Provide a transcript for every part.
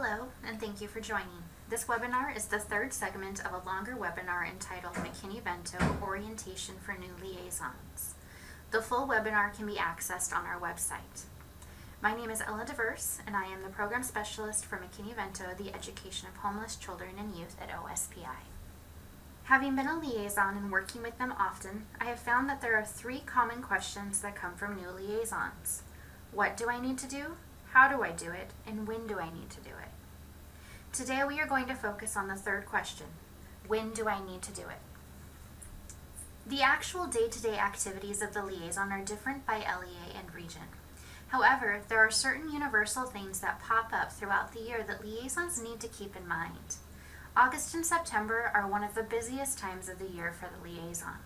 Hello, and thank you for joining. This webinar is the third segment of a longer webinar entitled McKinney-Vento Orientation for New Liaisons. The full webinar can be accessed on our website. My name is Ella DeVerse, and I am the Program Specialist for McKinney-Vento, the Education of Homeless Children and Youth at OSPI. Having been a liaison and working with them often, I have found that there are three common questions that come from new liaisons. What do I need to do? How do I do it? And when do I need to do it? Today we are going to focus on the third question. When do I need to do it? The actual day-to-day activities of the liaison are different by LEA and region. However, there are certain universal things that pop up throughout the year that liaisons need to keep in mind. August and September are one of the busiest times of the year for the liaison.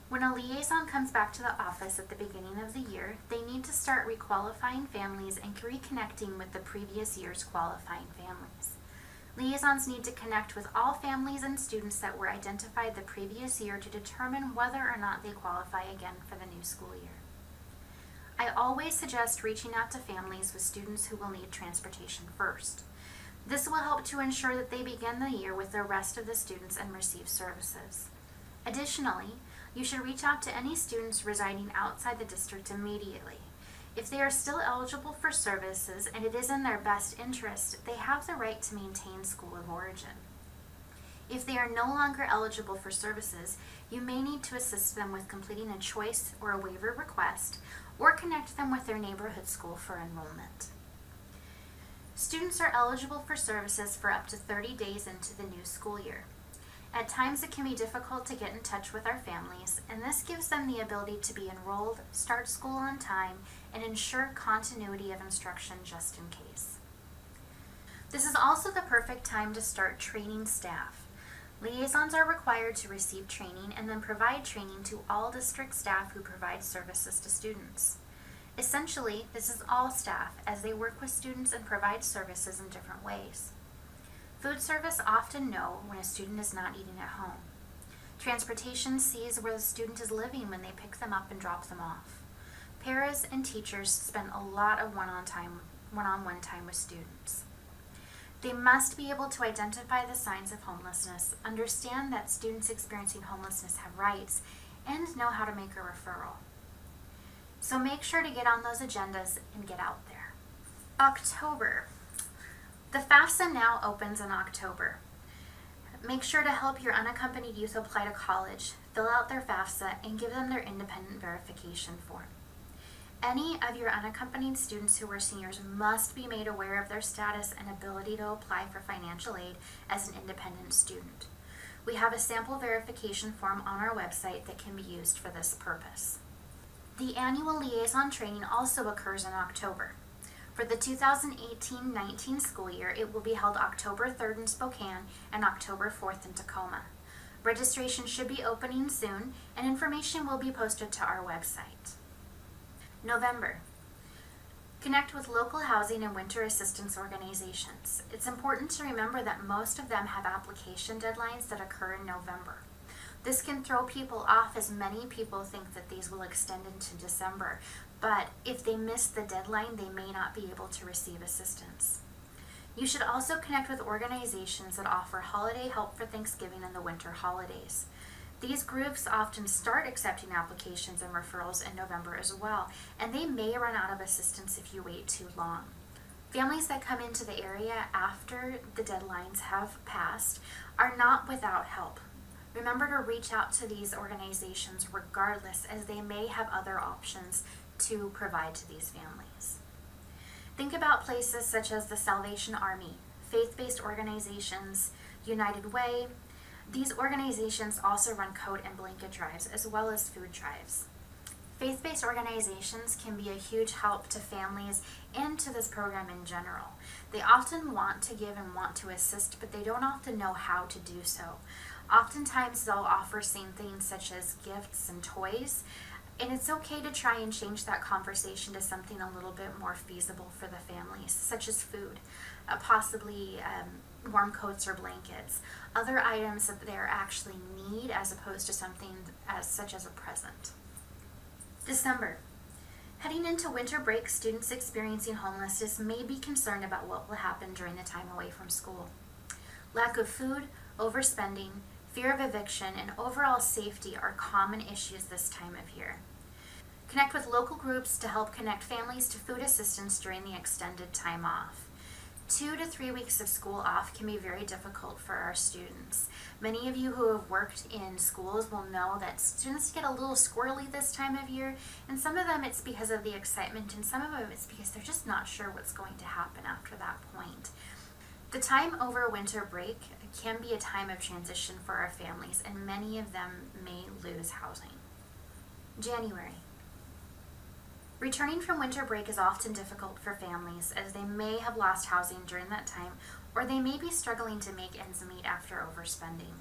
When a liaison comes back to the office at the beginning of the year, they need to start requalifying families and reconnecting with the previous year's qualifying families. Liaisons need to connect with all families and students that were identified the previous year to determine whether or not they qualify again for the new school year. I always suggest reaching out to families with students who will need transportation first. This will help to ensure that they begin the year with the rest of the students and receive services. Additionally, you should reach out to any students residing outside the district immediately. If they are still eligible for services and it is in their best interest, they have the right to maintain school of origin. If they are no longer eligible for services, you may need to assist them with completing a choice or a waiver request or connect them with their neighborhood school for enrollment. Students are eligible for services for up to 30 days into the new school year. At times it can be difficult to get in touch with our families, and this gives them the ability to be enrolled, start school on time, and ensure continuity of instruction just in case. This is also the perfect time to start training staff. Liaisons are required to receive training and then provide training to all district staff who provide services to students. Essentially, this is all staff as they work with students and provide services in different ways. Food service often know when a student is not eating at home. Transportation sees where the student is living when they pick them up and drop them off. Paras and teachers spend a lot of one-on-one time with students. They must be able to identify the signs of homelessness, understand that students experiencing homelessness have rights, and know how to make a referral. So make sure to get on those agendas and get out there. October. The FAFSA now opens in October. Make sure to help your unaccompanied youth apply to college, fill out their FAFSA, and give them their independent verification form. Any of your unaccompanied students who are seniors must be made aware of their status and ability to apply for financial aid as an independent student. We have a sample verification form on our website that can be used for this purpose. The annual liaison training also occurs in October. For the 2018-19 school year, it will be held October 3rd in Spokane and October 4th in Tacoma. Registration should be opening soon, and information will be posted to our website. November. Connect with local housing and winter assistance organizations. It's important to remember that most of them have application deadlines that occur in November. This can throw people off as many people think that these will extend into December, but if they miss the deadline, they may not be able to receive assistance. You should also connect with organizations that offer holiday help for Thanksgiving and the winter holidays. These groups often start accepting applications and referrals in November as well, and they may run out of assistance if you wait too long. Families that come into the area after the deadlines have passed are not without help. Remember to reach out to these organizations regardless, as they may have other options to provide to these families. Think about places such as the Salvation Army, faith-based organizations, United Way. These organizations also run coat and blanket drives as well as food drives. Faith-based organizations can be a huge help to families and to this program in general. They often want to give and want to assist, but they don't often know how to do so. Oftentimes they'll offer same things such as gifts and toys, and it's okay to try and change that conversation to something a little bit more feasible for the families, such as food, possibly warm coats or blankets, other items that they actually need as opposed to something such as a present. December. Heading into winter break, students experiencing homelessness may be concerned about what will happen during the time away from school. Lack of food, overspending, fear of eviction, and overall safety are common issues this time of year. Connect with local groups to help connect families to food assistance during the extended time off. 2 to 3 weeks of school off can be very difficult for our students. Many of you who have worked in schools will know that students get a little squirrely this time of year, and some of them it's because of the excitement, and some of them it's because they're just not sure what's going to happen after that point. The time over winter break can be a time of transition for our families, and many of them may lose housing. January. Returning from winter break is often difficult for families as they may have lost housing during that time, or they may be struggling to make ends meet after overspending.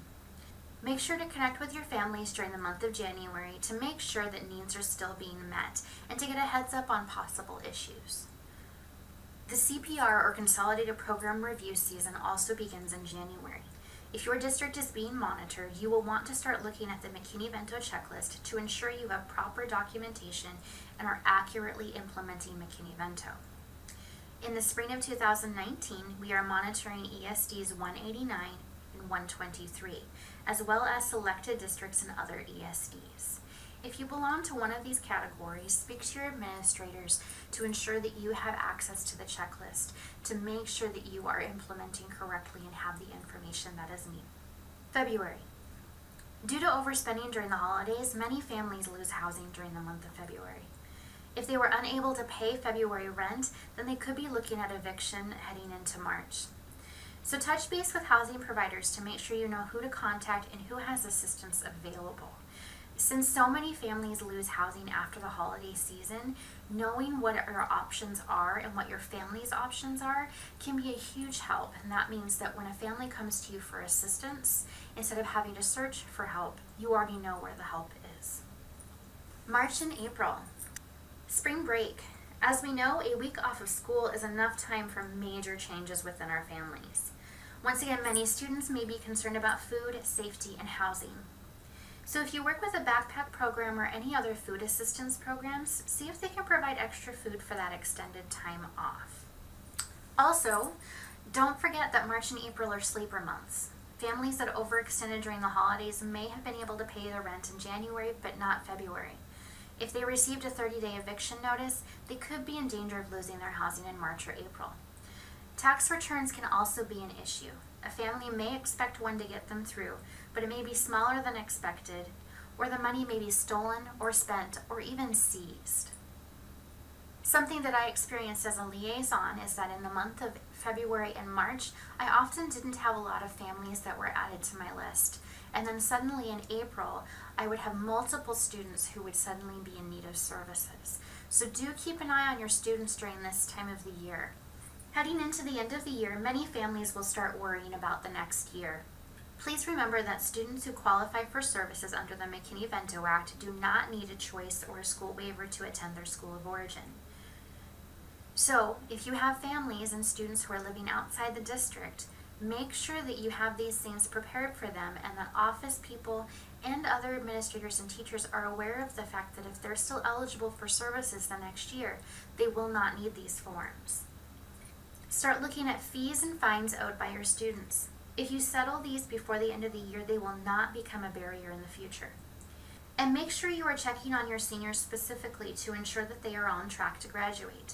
Make sure to connect with your families during the month of January to make sure that needs are still being met and to get a heads up on possible issues. The CPR or Consolidated Program Review season also begins in January. If your district is being monitored, you will want to start looking at the McKinney-Vento checklist to ensure you have proper documentation and are accurately implementing McKinney-Vento. In the spring of 2019, we are monitoring ESDs 189 and 123, as well as selected districts and other ESDs. If you belong to one of these categories, speak to your administrators to ensure that you have access to the checklist to make sure that you are implementing correctly and have the information that is needed. February. Due to overspending during the holidays, many families lose housing during the month of February. If they were unable to pay February rent, then they could be looking at eviction heading into March. So touch base with housing providers to make sure you know who to contact and who has assistance available. Since so many families lose housing after the holiday season, knowing what your options are and what your family's options are can be a huge help. And that means that when a family comes to you for assistance, instead of having to search for help, you already know where the help is. March and April. Spring break. As we know, a week off of school is enough time for major changes within our families. Once again, many students may be concerned about food, safety, and housing. So if you work with a backpack program or any other food assistance programs, see if they can provide extra food for that extended time off. Also, don't forget that March and April are sleeper months. Families that overextended during the holidays may have been able to pay their rent in January, but not February. If they received a 30-day eviction notice, they could be in danger of losing their housing in March or April. Tax returns can also be an issue. A family may expect one to get them through, but it may be smaller than expected, or the money may be stolen or spent or even seized. Something that I experienced as a liaison is that in the month of February and March, I often didn't have a lot of families that were added to my list. And then suddenly in April, I would have multiple students who would suddenly be in need of services. So do keep an eye on your students during this time of the year. Heading into the end of the year, many families will start worrying about the next year. Please remember that students who qualify for services under the McKinney-Vento Act do not need a choice or a school waiver to attend their school of origin. So, if you have families and students who are living outside the district, make sure that you have these things prepared for them and that office people and other administrators and teachers are aware of the fact that if they're still eligible for services the next year, they will not need these forms. Start looking at fees and fines owed by your students. If you settle these before the end of the year, they will not become a barrier in the future. And make sure you are checking on your seniors specifically to ensure that they are on track to graduate.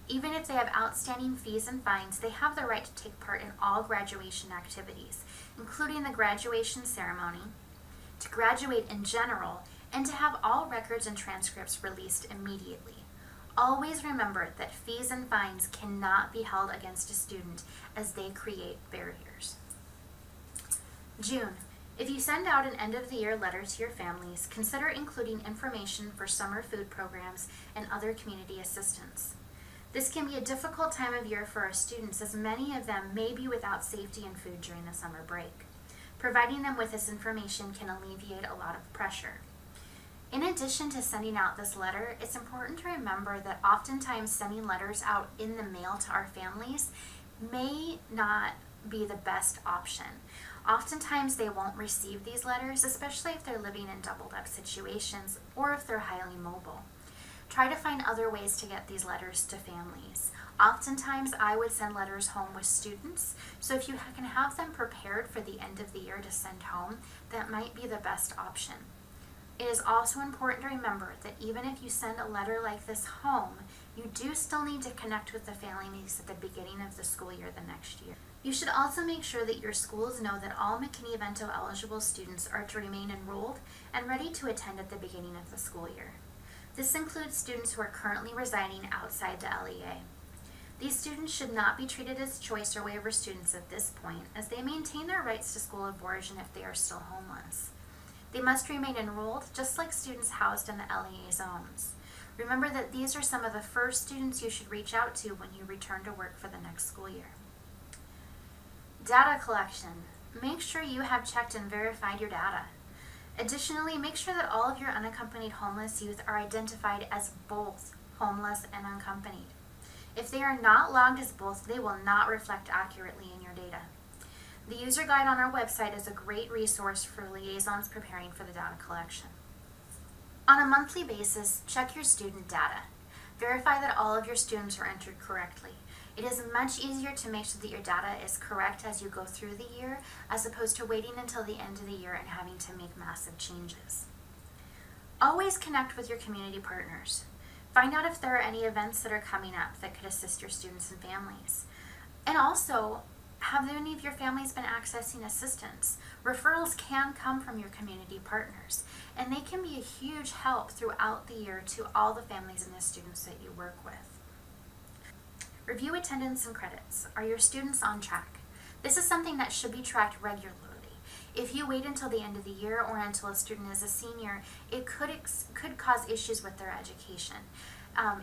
Even if they have outstanding fees and fines, they have the right to take part in all graduation activities, including the graduation ceremony, to graduate in general, and to have all records and transcripts released immediately. Always remember that fees and fines cannot be held against a student as they create barriers. June. If you send out an end-of-the-year letter to your families, consider including information for summer food programs and other community assistance. This can be a difficult time of year for our students as many of them may be without safety and food during the summer break. Providing them with this information can alleviate a lot of pressure. In addition to sending out this letter, it's important to remember that oftentimes sending letters out in the mail to our families may not be the best option. Oftentimes they won't receive these letters, especially if they're living in doubled up situations or if they're highly mobile. Try to find other ways to get these letters to families. Oftentimes, I would send letters home with students, so if you can have them prepared for the end of the year to send home, that might be the best option. It is also important to remember that even if you send a letter like this home, you do still need to connect with the families at the beginning of the school year the next year. You should also make sure that your schools know that all McKinney-Vento eligible students are to remain enrolled and ready to attend at the beginning of the school year. This includes students who are currently residing outside the LEA. These students should not be treated as choice or waiver students at this point, as they maintain their rights to school of origin if they are still homeless. They must remain enrolled, just like students housed in the Liaisons. Remember that these are some of the first students you should reach out to when you return to work for the next school year. Data collection. Make sure you have checked and verified your data. Additionally, make sure that all of your unaccompanied homeless youth are identified as both homeless and unaccompanied. If they are not logged as both, they will not reflect accurately in your data. The user guide on our website is a great resource for liaisons preparing for the data collection. On a monthly basis, check your student data. Verify that all of your students are entered correctly. It is much easier to make sure that your data is correct as you go through the year, as opposed to waiting until the end of the year and having to make massive changes. Always connect with your community partners. Find out if there are any events that are coming up that could assist your students and families. And also, have any of your families been accessing assistance? Referrals can come from your community partners, and they can be a huge help throughout the year to all the families and the students that you work with. Review attendance and credits. Are your students on track? This is something that should be tracked regularly. If you wait until the end of the year or until a student is a senior, it could cause issues with their education.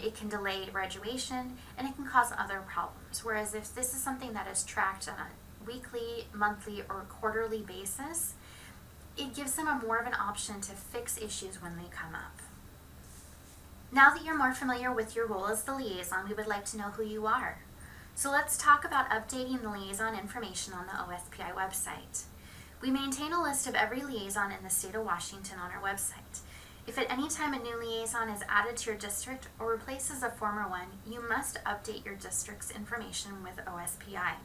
It can delay graduation, and it can cause other problems. Whereas if this is something that is tracked on a weekly, monthly, or quarterly basis, it gives them more of an option to fix issues when they come up. Now that you're more familiar with your role as the liaison, we would like to know who you are. So let's talk about updating the liaison information on the OSPI website. We maintain a list of every liaison in the state of Washington on our website. If at any time a new liaison is added to your district or replaces a former one, you must update your district's information with OSPI.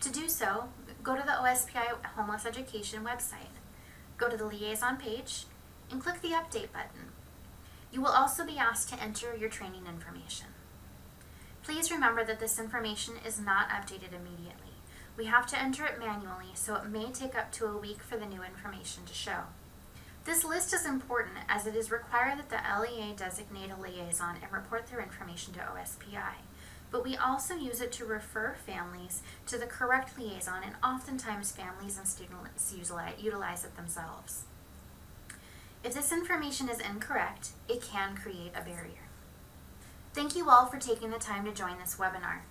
To do so, go to the OSPI Homeless Education website. Go to the liaison page and click the update button. You will also be asked to enter your training information. Please remember that this information is not updated immediately. We have to enter it manually, so it may take up to a week for the new information to show. This list is important as it is required that the LEA designate a liaison and report their information to OSPI, but we also use it to refer families to the correct liaison, and oftentimes families and students utilize it themselves. If this information is incorrect, it can create a barrier. Thank you all for taking the time to join this webinar.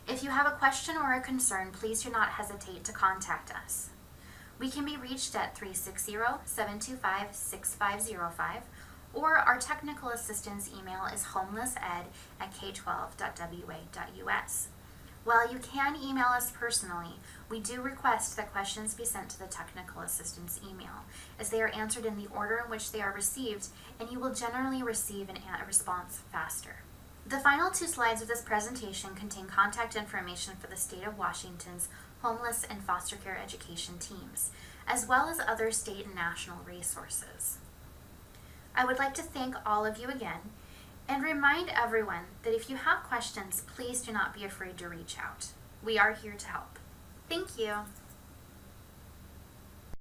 If you have a question or a concern, please do not hesitate to contact us. We can be reached at 360-725-6505, or our technical assistance email is homelessed@k12.wa.us. While you can email us personally, we do request that questions be sent to the technical assistance email, as they are answered in the order in which they are received, and you will generally receive a response faster. The final 2 slides of this presentation contain contact information for the state of Washington's homeless and foster care education teams, as well as other state and national resources. I would like to thank all of you again, and remind everyone that if you have questions, please do not be afraid to reach out. We are here to help. Thank you.